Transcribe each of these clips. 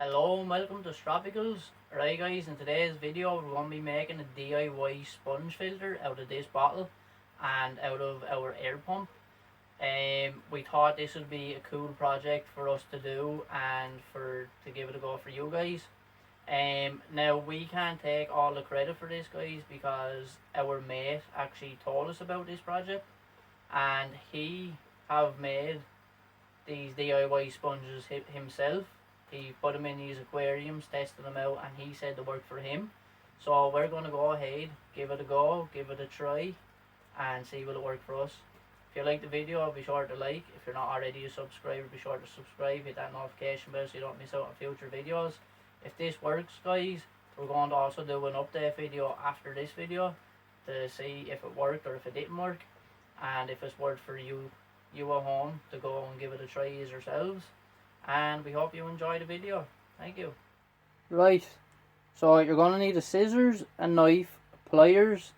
Hello and welcome to Stropicals. Right guys, in today's video we're going to be making a DIY sponge filter out of this bottle and out of our air pump. We thought this would be a cool project for us to do and to give it a go for you guys. Now we can't take all the credit for this guys because our mate actually told us about this project and he have made these DIY sponges himself. He put them in these aquariums, tested them out, and he said they worked for him. So we're going to go ahead, give it a go, give it a try, and see will it work for us. If you like the video, be sure to like. If you're not already a subscriber, be sure to subscribe, hit that notification bell so you don't miss out on future videos. If this works, guys, we're going to also do an update video after this video to see if it worked or if it didn't work, and if it's worked for you at home to go and give it a try yourselves. And we hope you enjoy the video. Thank you. Right, so you're going to need a scissors, a knife, pliers,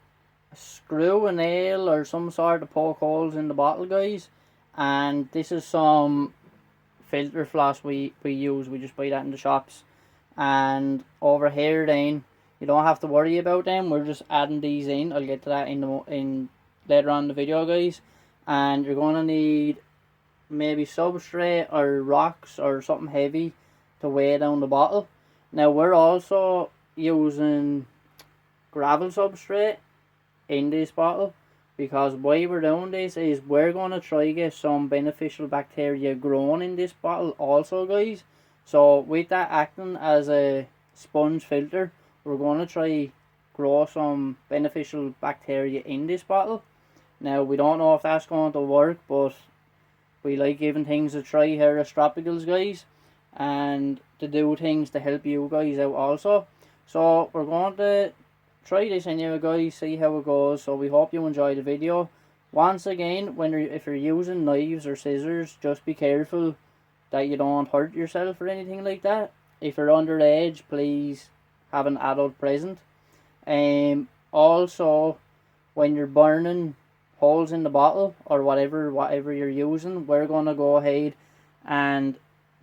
a screw, a nail or some sort to poke holes in the bottle, guys. And this is some filter floss we use. We just buy that in the shops. And over here then, you don't have to worry about them. We're just adding these in. I'll get to that in later on in the video, guys. And you're going to need maybe substrate or rocks or something heavy to weigh down the bottle. Now we're also using gravel substrate in this bottle because why we're doing this is we're going to try get some beneficial bacteria grown in this bottle also, guys. So with that acting as a sponge filter, we're going to try grow some beneficial bacteria in this bottle. Now we don't know if that's going to work, but we like giving things a try here at Stropicals, guys, and to do things to help you guys out also. So we're going to try this anyway, guys, see how it goes. So we hope you enjoy the video. Once again, if you're using knives or scissors, just be careful that you don't hurt yourself or anything like that. If you're underage, please have an adult present. Also, when you're burning holes in the bottle or whatever you're using, we're going to go ahead and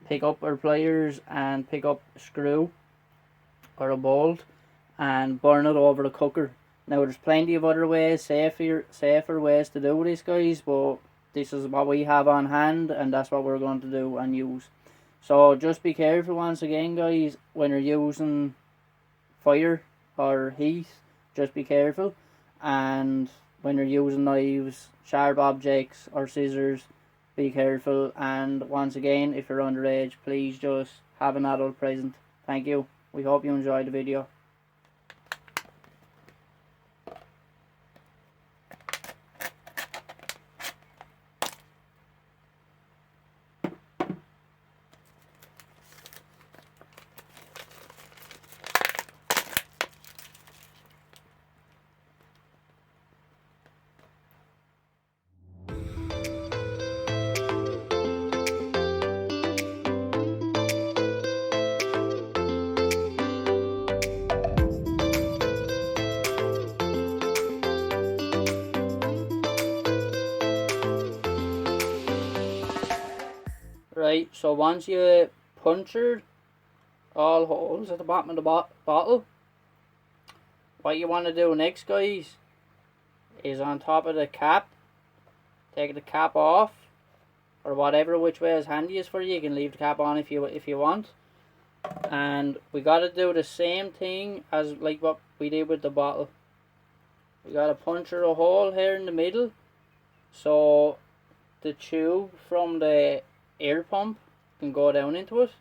pick up our pliers and pick up a screw or a bolt and burn it over the cooker. Now there's plenty of other ways, safer ways to do this, guys, but this is what we have on hand and that's what we're going to do and use. So just be careful once again, guys, when you're using fire or heat, just be careful. And when you're using knives, sharp objects or scissors, be careful. And once again, if you're underage, please just have an adult present. Thank you. We hope you enjoyed the video. Right, so once you punctured all holes at the bottom of the bottle, what you want to do next, guys, is on top of the cap, take the cap off, or which way is handiest for you. You can leave the cap on if you want. And we got to do the same thing as like what we did with the bottle. We got to puncture a hole here in the middle, so the tube from the air pump can go down into it.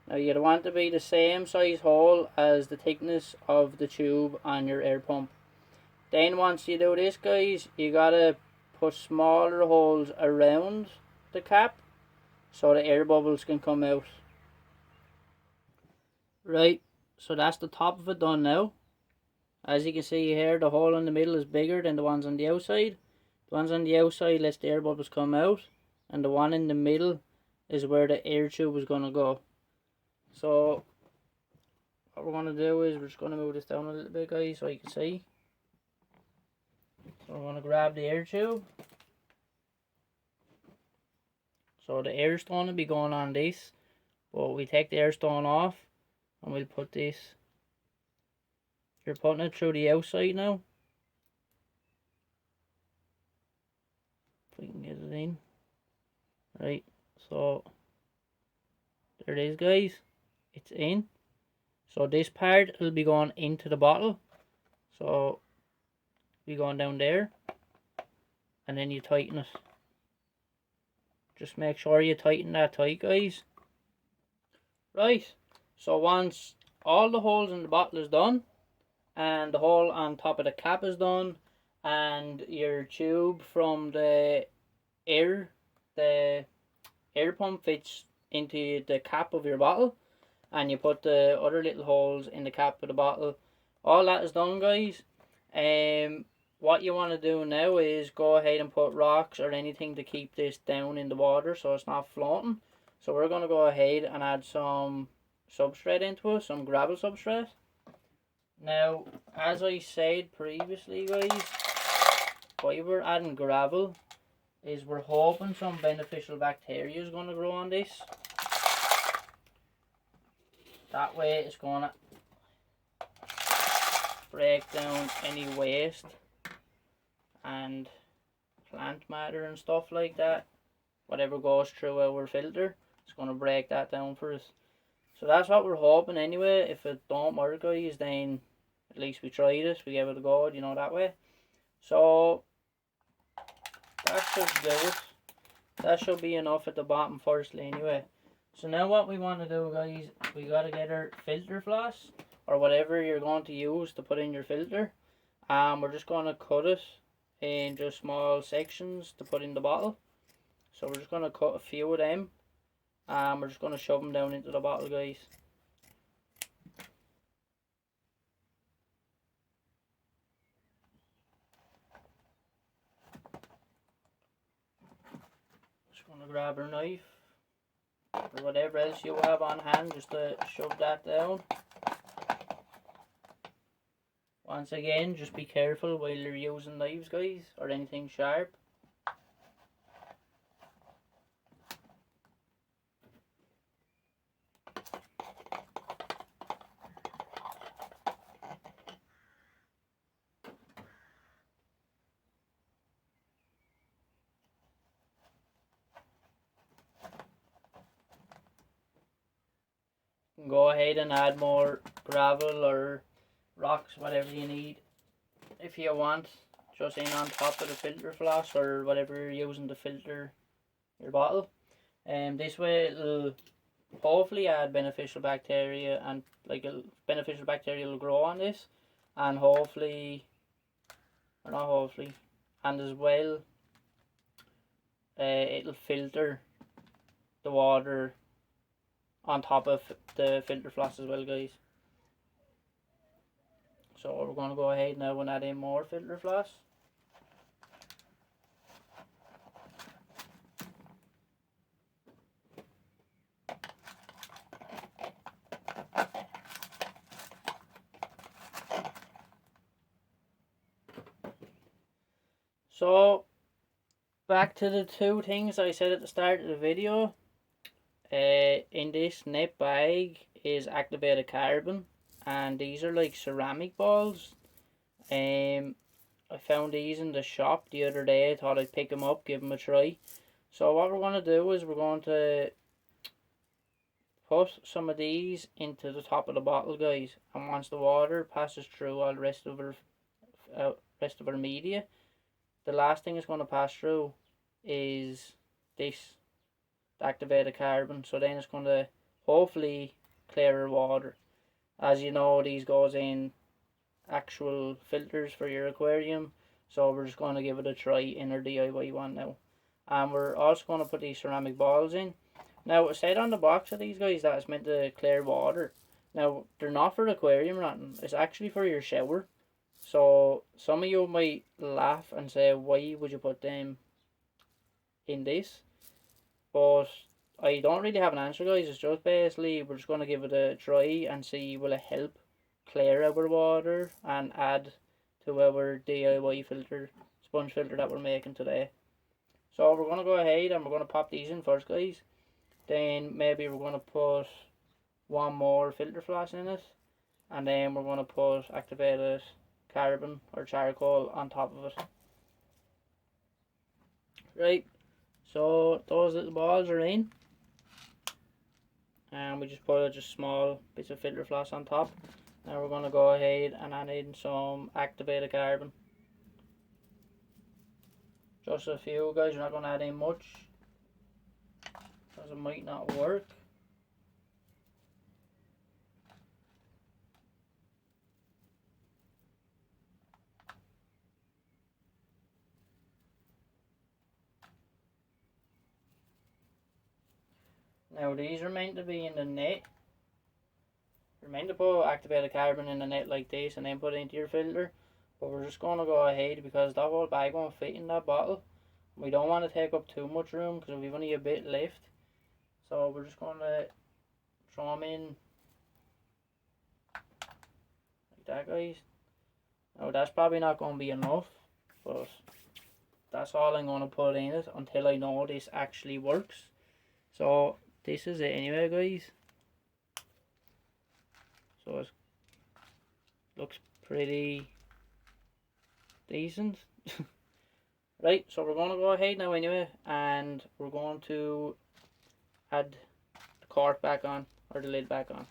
Now you'd want to be the same size hole as the thickness of the tube on your air pump. Then once you do this, guys, you gotta put smaller holes around the cap so the air bubbles can come out. Right, so that's the top of it done now. As you can see here, the hole in the middle is bigger than the ones on the outside. The ones on the outside lets the air bubbles come out, and the one in the middle is where the air tube is going to go. So what we're going to do is we're just going to move this down a little bit, guys, so you can see. So we're going to grab the air tube. So the air's going to be going on this, But we take the air stone off and we'll put this. You're putting it through the outside now. If we can get it in. Right, so there it is, guys. It's in. So this part will be going into the bottle. So be going down there. And then you tighten it. Just make sure you tighten that tight, guys. Right, so once all the holes in the bottle is done, and the hole on top of the cap is done, and your tube from the air pump fits into the cap of your bottle, and you put the other little holes in the cap of the bottle, all that is done, guys. What you want to do now is go ahead and put rocks or anything to keep this down in the water so it's not floating. So we're going to go ahead and add some substrate into it, some gravel substrate. Now, as I said previously, guys, why we're adding gravel is we're hoping some beneficial bacteria is going to grow on this. That way it's going to break down any waste and plant matter and stuff like that. Whatever goes through our filter, it's going to break that down for us. So that's what we're hoping anyway. If it don't work, guys, then at least we tried it, we gave it a go, you know, that way. So that should do it. That should be enough at the bottom firstly anyway. So now what we want to do, guys, we got to get our filter floss or whatever you're going to use to put in your filter. We're just going to cut it in just small sections to put in the bottle. So we're just going to cut a few of them. We're just going to shove them down into the bottle, guys. Just going to grab our knife or whatever else you have on hand just to shove that down. Once again, just be careful while you're using knives, guys, or anything sharp. Go ahead and add more gravel or rocks, whatever you need, if you want, just in on top of the filter floss or whatever you're using to filter your bottle. This way it'll hopefully add beneficial bacteria, and beneficial bacteria will grow on this, and hopefully, or not hopefully, and as well it'll filter the water on top of the filter floss as well, guys. So we're going to go ahead now and add in more filter floss. So back to the two things I said at the start of the video. In this net bag is activated carbon, and these are like ceramic balls. I found these in the shop the other day. I thought I'd pick them up, give them a try. So what we're going to do is we're going to put some of these into the top of the bottle, guys, and once the water passes through all the rest of our media, the last thing it's going to pass through is this activated carbon. So then it's going to hopefully clear our water. As you know, these goes in actual filters for your aquarium, so we're just going to give it a try in our DIY one now. And we're also going to put these ceramic balls in. Now it said on the box of these, guys, that it's meant to clear water. Now they're not for aquarium or nothing, it's actually for your shower. So some of you might laugh and say, why would you put them in this? But I don't really have an answer, guys. It's just basically we're just going to give it a try and see will it help clear our water and add to our DIY filter, sponge filter that we're making today. So we're going to go ahead and we're going to pop these in first, guys. Then maybe we're going to put one more filter floss in it, and then we're going to put activated carbon or charcoal on top of it. Right, so those little balls are in, and we just put just small bits of filter floss on top. Now we're going to go ahead and add in some activated carbon. Just a few, guys. You're not going to add in much because it might not work. Now these are meant to be in the net. You're meant to put activated carbon in the net like this and then put it into your filter. But we're just going to go ahead because that whole bag won't fit in that bottle. We don't want to take up too much room because we've only a bit left. So we're just going to throw them in like that, guys. Now that's probably not going to be enough, but that's all I'm going to put in it until I know this actually works. So this is it anyway, guys. So it looks pretty decent. Right, so we're going to go ahead now anyway, and we're going to add the cork back on, or the lid back on.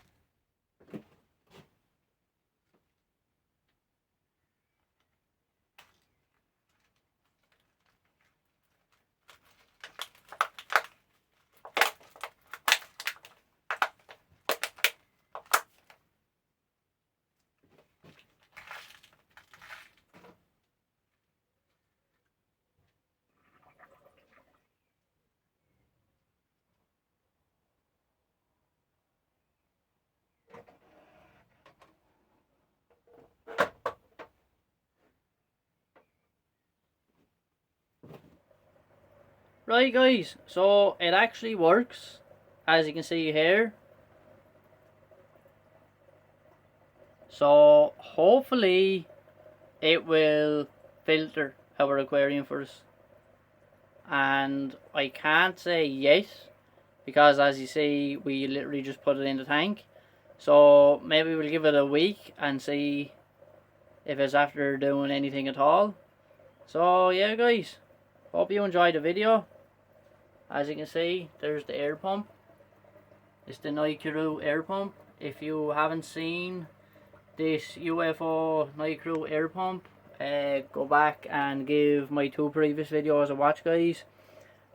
Right, guys, so it actually works, as you can see here. So hopefully it will filter our aquarium for us. And I can't say yet, because as you see, we literally just put it in the tank. So maybe we'll give it a week and see if it's after doing anything at all. So yeah, guys, hope you enjoyed the video. As you can see, there's the air pump. It's the Aquarium air pump. If you haven't seen this UFO Aquarium air pump, go back and give my two previous videos a watch, guys.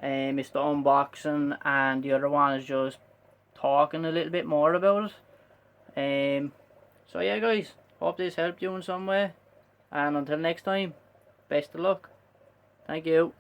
It's the unboxing, and the other one is just talking a little bit more about it. So yeah, guys, hope this helped you in some way, and until next time, best of luck. Thank you.